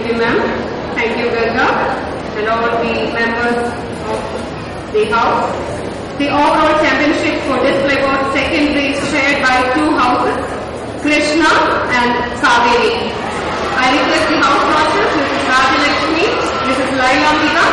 you, ma'am. Thank you, Garga, and all the members of the house. The overall championship for display board secondary is shared by two houses, Krishna and Kaveri. I request the house masters, Mrs. Rajalakshmi, Mrs. Lailambika,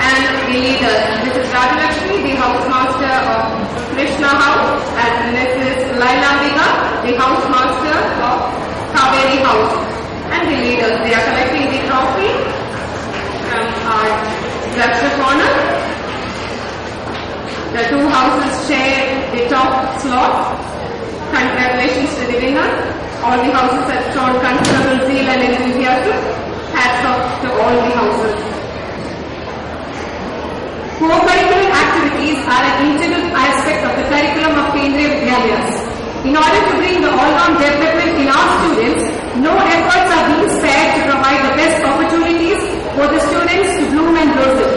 and the leaders, Mrs. Rajalakshmi, the house master of Krishna House, and Mrs. Lailambika, the house master of Kaveri House, and the leaders. They are collecting the trophy from our guest of honor. The two houses share the top slot. Congratulations to the winner. All the houses have shown considerable zeal and enthusiasm. Hats off to all the houses. Co-curricular activities are an integral aspect of the curriculum of Kendriya Vidyalayas. In order to bring the all-round development in our students, no efforts are being spared to provide the best opportunities for the students to bloom and blossom.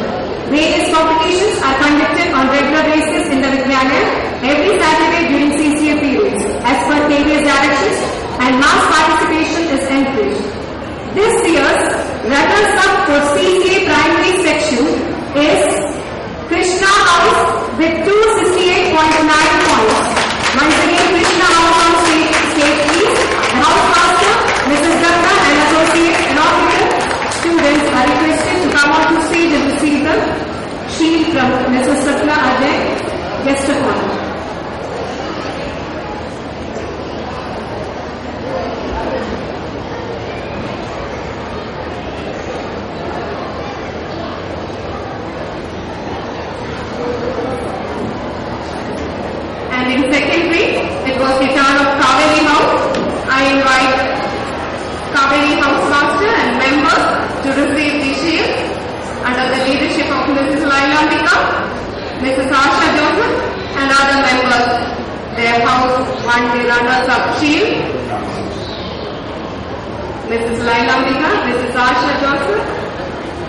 Various competitions are conducted on regular basis in the Vidyalaya every Saturday during CCA periods as per KVS directions, and mass participation is encouraged. This year's runners-up for CCA primary section is Krishna House with 268.9 points. Once again, Krishna House on stage please. The house master, Mrs. Ganga, and associate inaugural students are requested to come on to stage and receive the shield from Mrs. Sapna Ajay, guest of honor. In secondary, it was the turn of Kaveri House. I invite Kaveri House Master and members to receive the shield under the leadership of Mrs. Lailambika, Mrs. Asha Joseph, and other members. Their house won the runners-up shield. Mrs. Lailambika, Mrs. Asha Joseph,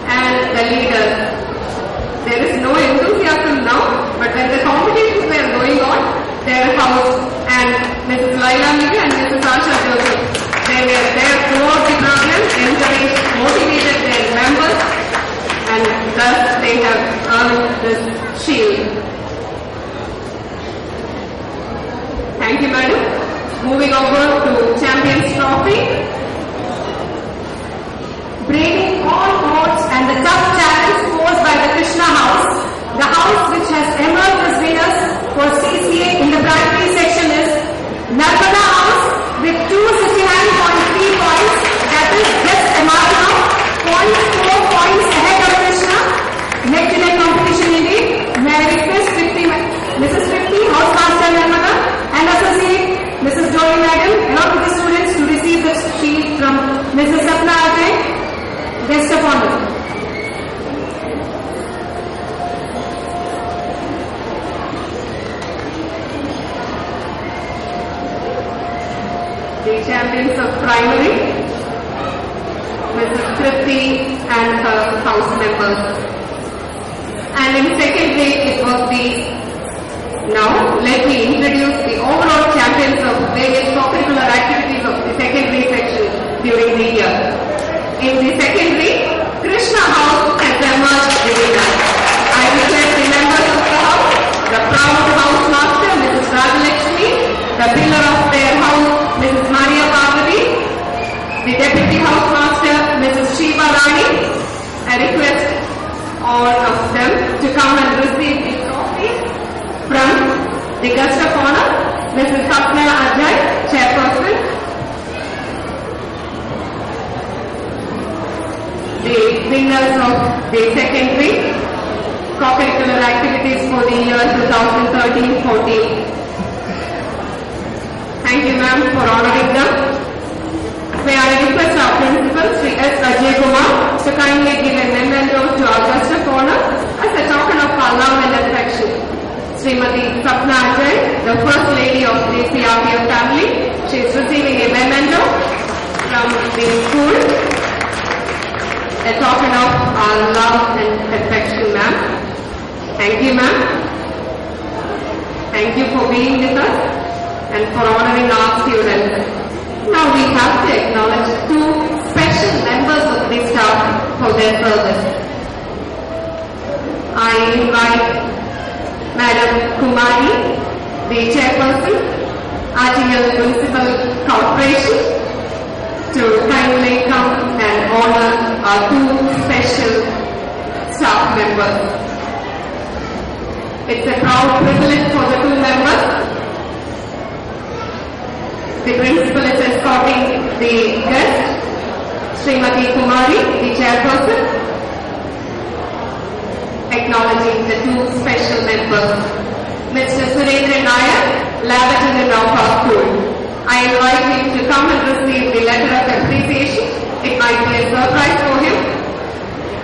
and the leaders. There is no enthusiasm now, but when the competitions were going on, their house and Mrs. Lailambika and Mrs. Asha Joseph, they were there throughout the program, encouraged, motivated their members, and thus they have earned this shield. Thank you, madam. Moving over to Champions Trophy. Braving all odds and the tough challenge posed by the Krishna House, the house which has emerged as winners for CCA in the primary section is Narmada House with 269.3 points, that is just a margin of 0.4 points ahead of Krishna. Neck-to-neck competition indeed. May I request Mrs. Tripti, House Master Narmada, and associate Mrs. Joy Madam, along with the students to receive the shield from Mrs. Sapna Ajay, guest of honor. The champions of primary, Mrs. Tripti and her house members. And in secondary, it was the... Now, let me introduce the overall champions of various co-curricular activities of the secondary section during the year. In the secondary, Krishna House has emerged the winner. I request the members of the house, the proud house master, Mrs. Rajalakshmi, the pillar of their house, Mrs. Maria Parvati, the deputy house master, Mrs. Shiva Rani. I request all of them to come and receive the trophy from the guest of honor, Mrs. Sapna Ajay, chairperson. The winners of the secondary co-curricular activities for the year 2013-14. Thank you, ma'am, for honoring them. May I request our principal, Sri S. Ajay Kumar, to kindly give a memento to our guest of honor as a token of our love and affection. Srimati Sapna Ajay, the first lady of the CRPF family, she is receiving a memento from the school, a token of our love and affection, ma'am. Thank you, ma'am. Thank you for being with us and for honoring our students. Now we have to acknowledge two special members of the staff their service. I invite Madam Kumari, the Chairperson, RTL Municipal Corporation, to kindly come and honor our two special staff members. It's a proud privilege for the two members. The principal is escorting the guest, Srimati Kumari, the Chairperson, acknowledging the two special members, Mr. Surendra Nayak, Lab Attendant of our school. I invite him to come and receive the letter of appreciation. It might be a surprise for him.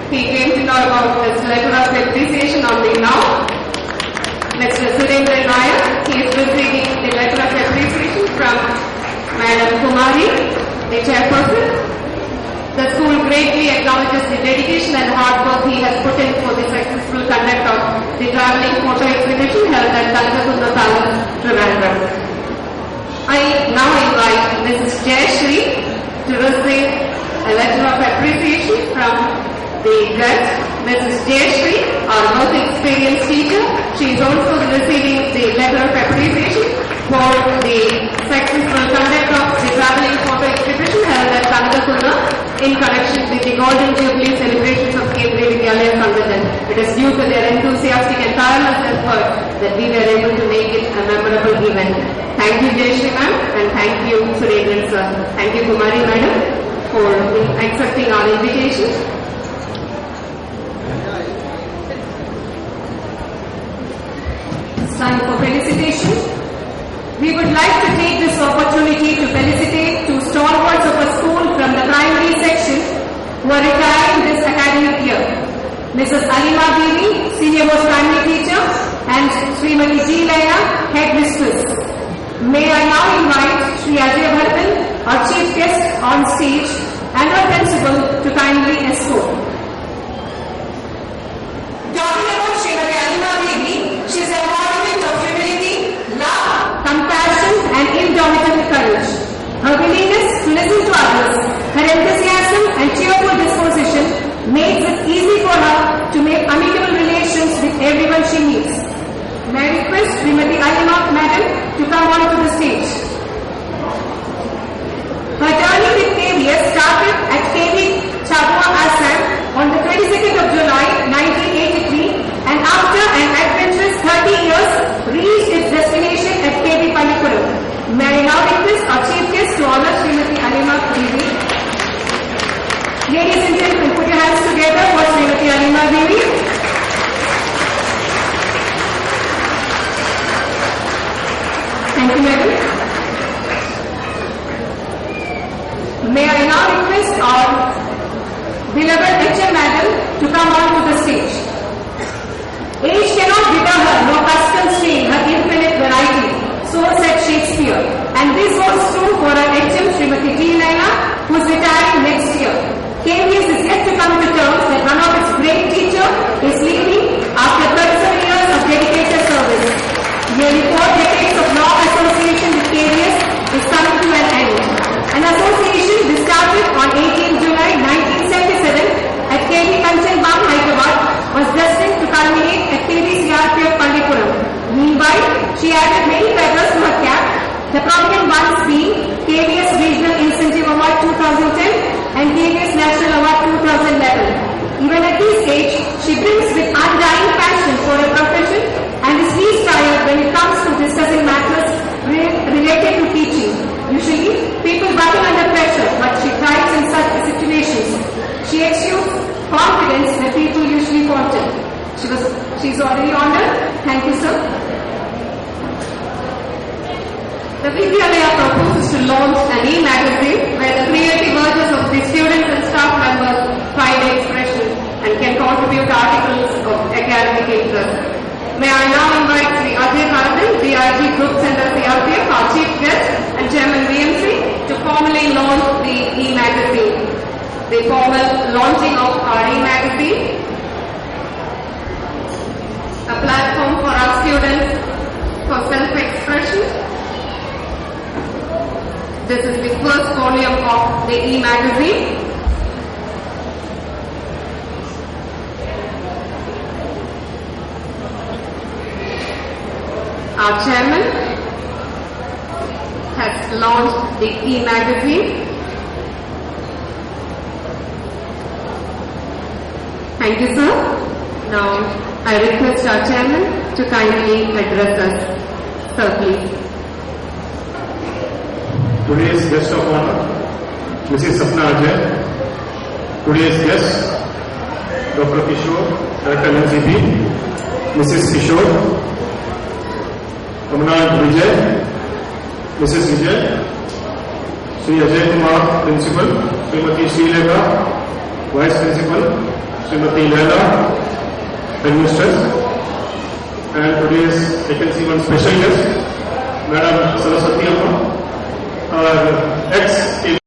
He came to know about this letter of appreciation only now. Mr. Surendra Nayak, he is receiving the letter of appreciation from Madam Kumari, the Chairperson. The school greatly acknowledges the dedication and hard work he has put in for the successful conduct of the travelling photo exhibition held at Kalkakunda Palace, Trivandrum. I now invite Mrs. Jayashree to receive a letter of appreciation from the guest, Mrs. Jayashree, our most experienced teacher. She is also receiving the letter of appreciation for the successful conduct of the travelling photo exhibition held at Kalkakunda in connection with the Golden Jubilee celebrations of Kendriya Vidyalaya Sangajan. It is due to their enthusiastic and tireless effort that we were able to make it a memorable event. Thank you, Jayashree ma'am, and thank you, Surendran sir. Thank you, Kumari madam, for accepting our invitation. It's time for felicitation. We would like to take this opportunity to felicitate two stalwarts of a school from the primary section who are retiring this academic year. Mrs. Alima Devi, Senior Most Primary Teacher, and Srimati G. Laya, Head Mistress. May I now invite Sri Ajay Bharatan, our Chief Guest, on stage, and our Principal to kindly escort. Talking about Srimati Alima Devi, she is an embodiment of humility, love, compassion, and indomitable courage. Her willingness to listen to others, her enthusiasm and cheerful disposition makes it easy for her to make amicable relations with everyone she meets. May I request Srimati Alima Madam to come on to the stage. Her journey with KVS started at KV Chabua Assam on the 22nd of July 1983, and after an adventurous 30 years reached its destination at KV Palikuram. May I now request our Chief Guest to honor Srimati Alima Devi. Ladies and gentlemen, put your hands together for Srimati Alima Devi. Thank you, madam. May I now request our beloved HM madam to come on to the stage. Age cannot deter her, no custom stain her infinite variety. So said Shakespeare. And this was true for our HM Srimati G. Naina, who is retiring next year. KVS is yet to come to terms that one of its great teachers is leaving after 37 years of dedicated service. Nearly 4 decades of long association with KVS is coming to an end. An association that started on 18 July 1977 at KV Kanchanbam, Hyderabad, was destined to culminate at KV CRPF Palikuram. Meanwhile, she added many feathers to her cap, the prominent ones being KVS Regional Incentive Award 2010 and KVS National Award 2011. Even at this age, she brings with undying passion for her profession and is least tired when it comes to discussing matters related to teaching. Usually, people buckle under pressure, but she thrives in such situations. She exudes confidence that people usually falter. She's already honored. Thank you, sir. The Vidyalaya proposes to launch an e-magazine where the creative urges of the students and staff members find expression and can contribute articles of academic interest. May I now invite Sri Ajay Bharatan, DIG Group Center CRPF, our Chief Guest and Chairman VMC, to formally launch the e-magazine. The formal launching of our e-magazine, a platform for our students for self-expression. This is the first volume of the e-magazine. the key magazine. Thank you, sir. Now, I request our chairman to kindly address us. Sir, please. Today's guest of honor, Mrs. Sapna Ajay. Today's guest, Dr. Kishore, Director NCP, Mrs. Kishore, Kamanal Vijay, Mrs. Vijay, Sri Ajay Kumar, Principal, Srimati Srilekha, Vice Principal, Srimati Laila, Headmistress, and today's vacancy one special guest, Madam Saraswati Amma, our ex